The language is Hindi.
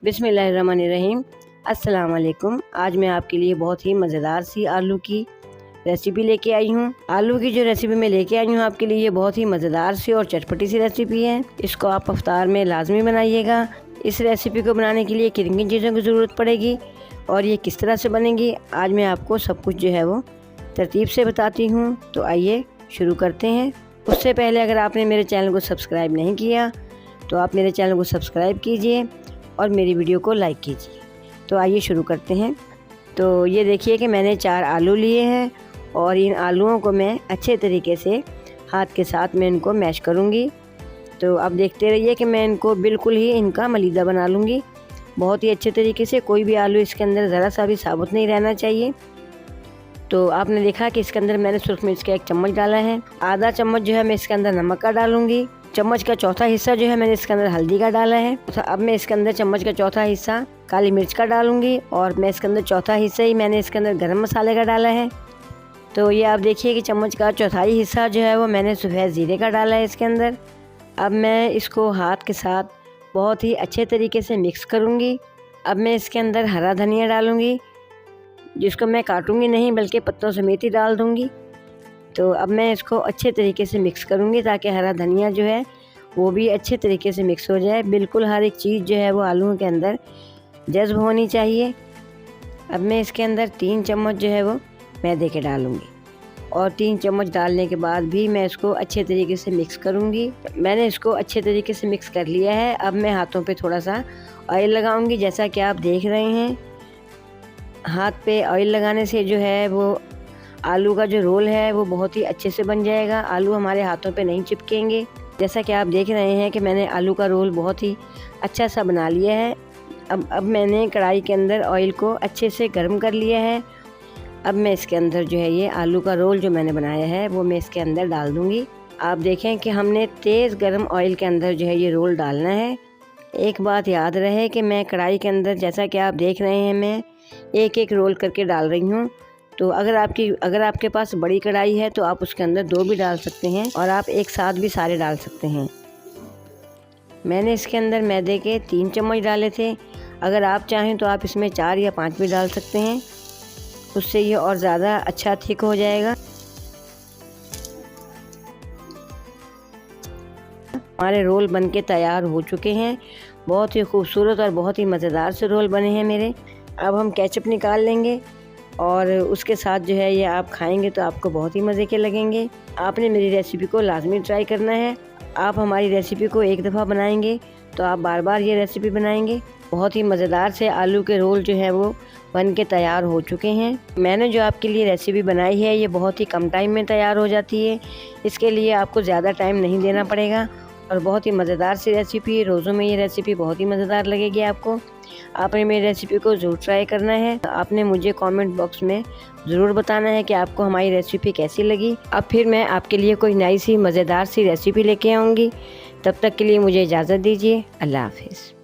बिस्मिल्लाहिर्रहमानिर्रहीम। अस्सलाम वालेकुम। आज मैं आपके लिए बहुत ही मज़ेदार सी आलू की रेसिपी लेके आई हूँ। आलू की जो रेसिपी मैं लेके आई हूँ आपके लिए बहुत ही मज़ेदार सी और चटपटी सी रेसिपी है। इसको आप इफ्तार में लाजमी बनाइएगा। इस रेसिपी को बनाने के लिए किन किन चीज़ों की ज़रूरत पड़ेगी और ये किस तरह से बनेगी, आज मैं आपको सब कुछ जो है वो तरतीब से बताती हूँ। तो आइए शुरू करते हैं। उससे पहले अगर आपने मेरे चैनल को सब्सक्राइब नहीं किया तो आप मेरे चैनल को सब्सक्राइब कीजिए और मेरी वीडियो को लाइक कीजिए। तो आइए शुरू करते हैं। तो ये देखिए कि मैंने 4 आलू लिए हैं और इन आलूओं को मैं अच्छे तरीके से हाथ के साथ मैं इनको मैश करूँगी। तो आप देखते रहिए कि मैं इनको बिल्कुल ही इनका मलीदा बना लूँगी बहुत ही अच्छे तरीके से। कोई भी आलू इसके अंदर ज़रा सा भी साबुत नहीं रहना चाहिए। तो आपने देखा कि इसके अंदर मैंने सुरख मिर्च का 1 चम्मच डाला है। आधा चम्मच जो है मैं इसके अंदर नमक का डालूँगी। चम्मच का चौथा हिस्सा जो है मैंने इसके अंदर हल्दी का डाला है। तो अब मैं इसके अंदर चम्मच का चौथा हिस्सा काली मिर्च का डालूंगी और मैं इसके अंदर चौथा हिस्सा ही मैंने इसके अंदर गरम मसाले का डाला है। तो ये आप देखिए कि चम्मच का चौथाई हिस्सा जो है वो मैंने सफ़ेद ज़ीरे का डाला है इसके अंदर। अब मैं इसको हाथ के साथ बहुत ही अच्छे तरीके से मिक्स करूँगी। अब मैं इसके अंदर हरा धनिया डालूँगी, जिसको मैं काटूँगी नहीं बल्कि पत्तों समेत ही डाल दूँगी। तो अब मैं इसको अच्छे तरीके से मिक्स करूँगी ताकि हरा धनिया जो है वो भी अच्छे तरीके से मिक्स हो जाए। बिल्कुल हर एक चीज़ जो है वो आलूओं के अंदर जज्ब होनी चाहिए। अब मैं इसके अंदर 3 चम्मच जो है वो मैदे के डालूँगी और 3 चम्मच डालने के बाद भी मैं इसको अच्छे तरीके से मिक्स करूँगी। मैंने इसको अच्छे तरीके से मिक्स कर लिया है। अब मैं हाथों पे थोड़ा सा ऑयल लगाऊँगी। जैसा कि आप देख रहे हैं, हाथ पे ऑयल लगाने से जो है वो आलू का जो रोल है वो बहुत ही अच्छे से बन जाएगा। आलू हमारे हाथों पे नहीं चिपकेंगे। जैसा कि आप देख रहे हैं कि मैंने आलू का रोल बहुत ही अच्छा सा बना लिया है। अब मैंने कढ़ाई के अंदर ऑयल को अच्छे से गर्म कर लिया है। अब मैं इसके अंदर जो है ये आलू का रोल जो मैंने बनाया है वो मैं इसके अंदर डाल दूँगी। आप देखें कि हमने तेज़ गर्म ऑयल के अंदर जो है ये रोल डालना है। एक बात याद रहे कि मैं कढ़ाई के अंदर, जैसा कि आप देख रहे हैं, मैं एक रोल करके डाल रही हूँ। तो अगर आपके पास बड़ी कढ़ाई है तो आप उसके अंदर 2 भी डाल सकते हैं और आप एक साथ भी सारे डाल सकते हैं। मैंने इसके अंदर मैदे के 3 चम्मच डाले थे। अगर आप चाहें तो आप इसमें 4 या 5 भी डाल सकते हैं, उससे ये और ज़्यादा अच्छा थिक हो जाएगा। हमारे रोल बनके तैयार हो चुके हैं। बहुत ही खूबसूरत और बहुत ही मज़ेदार से रोल बने हैं मेरे। अब हम केचप निकाल लेंगे और उसके साथ जो है ये आप खाएंगे तो आपको बहुत ही मज़े के लगेंगे। आपने मेरी रेसिपी को लाजमी ट्राई करना है। आप हमारी रेसिपी को एक दफ़ा बनाएंगे तो आप बार बार ये रेसिपी बनाएंगे। बहुत ही मज़ेदार से आलू के रोल जो है वो बन के तैयार हो चुके हैं। मैंने जो आपके लिए रेसिपी बनाई है ये बहुत ही कम टाइम में तैयार हो जाती है। इसके लिए आपको ज़्यादा टाइम नहीं देना पड़ेगा और बहुत ही मज़ेदार सी रेसिपी है। रोज़ों में ये रेसिपी बहुत ही मज़ेदार लगेगी आपको। आपने मेरी रेसिपी को ज़रूर ट्राई करना है। आपने मुझे कमेंट बॉक्स में ज़रूर बताना है कि आपको हमारी रेसिपी कैसी लगी। अब फिर मैं आपके लिए कोई नई सी मज़ेदार सी रेसिपी लेके आऊँगी। तब तक के लिए मुझे इजाज़त दीजिए। अल्लाह हाफ़िज़।